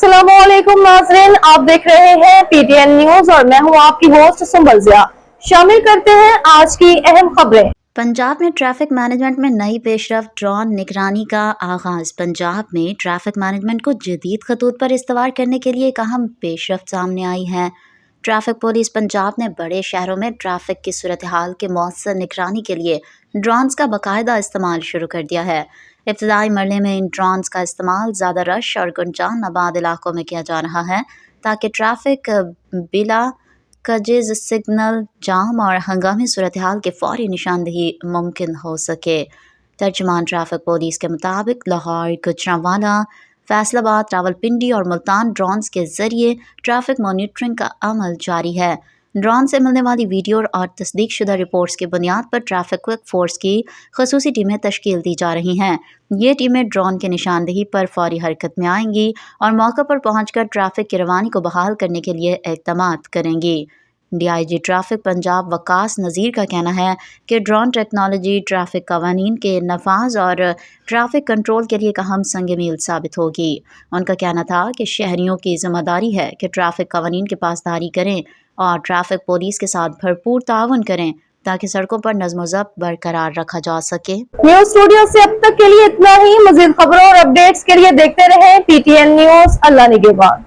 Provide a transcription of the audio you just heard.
अस्सलाम वालेकुम नाज़रीन, आप देख रहे हैं पीटीएन न्यूज और मैं हूं आपकी होस्ट सुंबल ज़िया। शामिल करते हैं आज की अहम खबरें। पंजाब में ट्रैफिक मैनेजमेंट में नई पेशरफ्त, ड्रोन निगरानी का आगाज। पंजाब में ट्रैफिक मैनेजमेंट को जदीद खतूत पर इस्तेमाल करने के लिए एक अहम पेशरफ्त सामने आई है। ट्रैफिक पुलिस पंजाब ने बड़े शहरों में ट्रैफिक की सूरत हाल के मौसर निगरानी के लिए ड्रोन्स का बाकायदा इस्तेमाल शुरू कर दिया है। इब्तदाई मरहले में इन ड्रोन्स का इस्तेमाल ज़्यादा रश और गुंजान आबाद इलाकों में किया जा रहा है ताकि ट्रैफिक बिला कजिज, सिग्नल जाम और हंगामी सूरत हाल की फौरी निशानदही मुमकिन हो सके। तर्जुमान ट्रैफिक पुलिस के मुताबिक लाहौर, गुजरांवाला, फैसलाबाद, रावलपिंडी और मुल्तान ड्रोन्स के जरिए ट्रैफिक मॉनिटरिंग का अमल जारी है। ड्रोन से मिलने वाली वीडियो और तस्दीक शुदा रिपोर्ट्स की बुनियाद पर ट्रैफिक क्विक फोर्स की खसूसी टीमें तश्कील दी जा रही हैं। ये टीमें ड्रोन की निशानदही पर फौरी हरकत में आएंगी और मौके पर पहुंचकर ट्रैफिक की रवानी को बहाल करने के लिए इक़दामात करेंगी। DIG ट्रैफिक पंजाब वकास नज़ीर का कहना है कि ड्रोन टेक्नोलॉजी ट्रैफिक कवानीन के नफाज और ट्रैफिक कंट्रोल के लिए एक अहम संग मील साबित होगी। उनका कहना था कि शहरियों की जिम्मेदारी है कि ट्रैफिक कवानीन की पासदारी करें और ट्रैफिक पुलिस के साथ भरपूर ताउन करें ताकि सड़कों पर नज़्म व ज़ब्त बरकरार रखा जा सके। न्यूज स्टूडियो से अब तक के लिए इतना ही। मज़ीद खबरों और अपडेट्स के लिए देखते रहें PTN न्यूज। अल्लाह निगहबान।